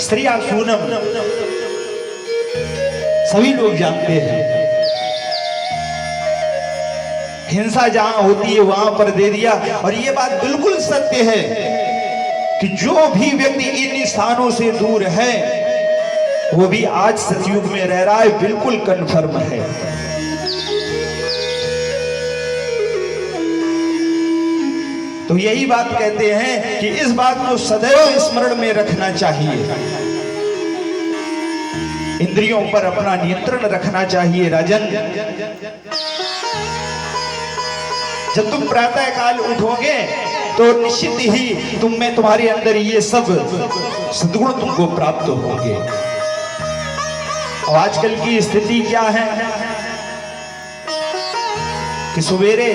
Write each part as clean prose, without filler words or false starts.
स्त्रिया सूनम सभी लोग जानते हैं। हिंसा जहां होती है वहां पर दे दिया। और ये बात बिल्कुल सत्य है कि जो भी व्यक्ति इन स्थानों से दूर है वो भी आज सतयुग में रह रहा है, बिल्कुल कन्फर्म है। तो यही बात कहते हैं कि इस बात को सदैव स्मरण में रखना चाहिए, इंद्रियों पर अपना नियंत्रण रखना चाहिए। राजन, जब तुम प्रातः काल उठोगे तो निश्चित ही तुम में तुम्हारे अंदर ये सब सद्गुण तुमको प्राप्त होंगे। और आजकल की स्थिति क्या है कि सवेरे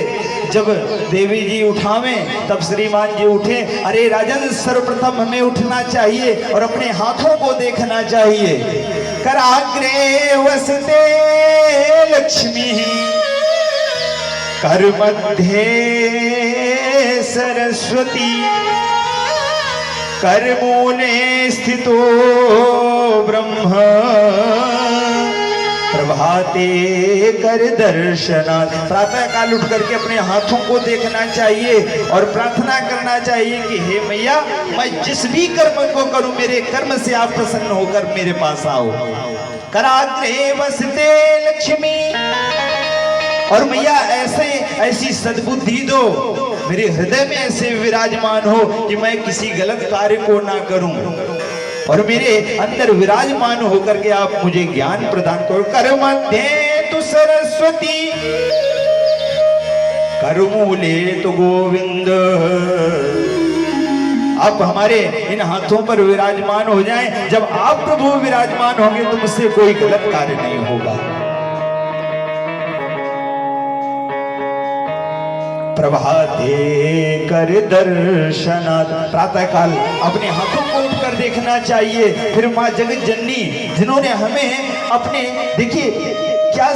जब देवी जी उठावे तब श्रीमान जी उठे। अरे राजन, सर्वप्रथम हमें उठना चाहिए और अपने हाथों को देखना चाहिए। कराग्रे वसते लक्ष्मी, कर मध्ये सरस्वती, कर मूले स्थितो ब्रह्म, प्रभाते कर दर्शनात्। प्रातः काल उठ करके अपने हाथों को देखना चाहिए और प्रार्थना करना चाहिए कि हे मैया, मैं जिस भी कर्म को करूं मेरे कर्म से आप प्रसन्न होकर मेरे पास आओ। कराग्रे वसते लक्ष्मी, और मैया ऐसी सद्बुद्धि दो, मेरे हृदय में ऐसे विराजमान हो कि मैं किसी गलत कार्य को ना करूं और मेरे अंदर विराजमान होकर के आप मुझे ज्ञान प्रदान करो। कर मध्ये तु सरस्वती, कर मूले तु गोविंद। आप हमारे इन हाथों पर विराजमान हो जाएं। जब आप प्रभु विराजमान होंगे तो मुझसे कोई गलत कार्य नहीं होगा। प्रभाते कर दर्शनात्, प्रातः काल अपने हाथों को उठकर देखना चाहिए। फिर माँ जगत जननी जिन्होंने हमें अपने, देखिए क्या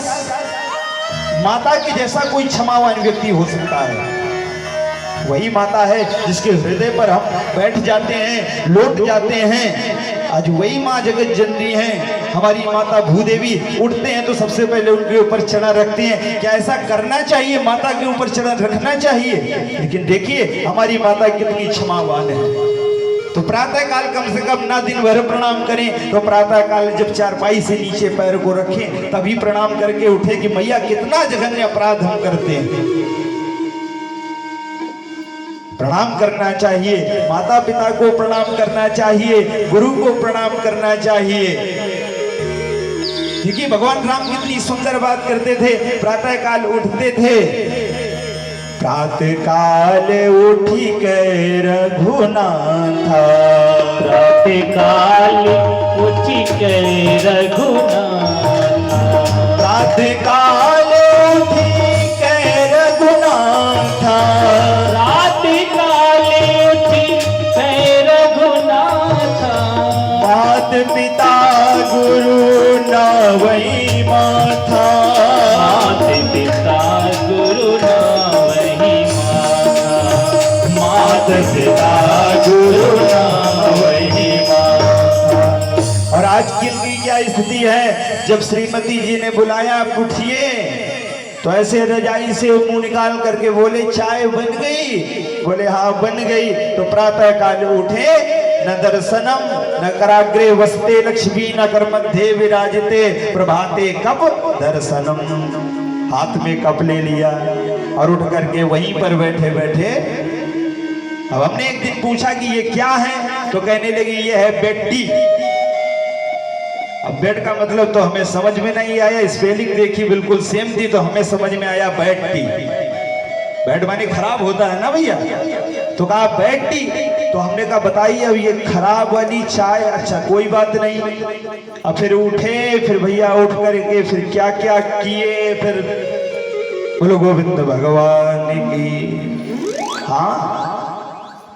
माता के जैसा कोई क्षमावान व्यक्ति हो सकता है? वही माता है जिसके हृदय पर हम बैठ जाते हैं, लौट जाते हैं। आज वही माँ जगत जननी है, हमारी माता भूदेवी। उठते हैं तो सबसे पहले उनके ऊपर चढ़ा रखते हैं। क्या ऐसा करना चाहिए? माता के ऊपर चढ़ा रखना चाहिए। लेकिन देखिए हमारी माता कितनी क्षमावान है। तो प्रातः काल कम से कम ना दिन भर प्रणाम करें तो प्रातः काल जब चारपाई से नीचे पैर को रखें तभी प्रणाम करके उठे कि मैया कितना जघन्य अपराध हम करते हैं। प्रणाम करना चाहिए, माता पिता को प्रणाम करना चाहिए, गुरु को प्रणाम करना चाहिए। देखिए भगवान राम कितनी सुंदर बात करते थे। प्रातः काल उठते थे, प्रातः काल उठी के रघुनाथा, प्रातः काल उठी के रघुनाथा, प्रातः काल उठी के रघुनाथा, प्रातः काल उठी के रघुनाथा, मात पिता गुरु ना वही माथा, मात पिता गुरु ना वही माथा, मात पिता गुरु ना वही माथा। और आज की क्या स्थिति है? जब श्रीमती जी ने बुलाया आप उठिए तो ऐसे रजाई से मुंह निकाल करके बोले चाय बन गई? बोले हाँ बन गई। तो प्रातः काल उठे, न दर्शनम न कराग्रे वसते लक्ष्मी, न कर मध्ये विराजते, प्रभाते कप दर्शनम। हाथ में कप ले लिया और उठ करके वहीं पर बैठे बैठे। अब हमने एक दिन पूछा कि ये क्या है, तो कहने लगी ये है बेड टी। अब बेड का मतलब तो हमें समझ में नहीं आया, स्पेलिंग देखी बिल्कुल सेम थी तो हमें समझ में आया बेड टी। बेड माने खराब होता है ना भैया, तो कहा बेड टी। तो हमने कहा बताइए अब ये खराब वाली चाय, अच्छा कोई बात नहीं। अब फिर उठे, फिर भैया उठ करके फिर क्या क्या किए, फिर बोलो गोविंद भगवान की। हाँ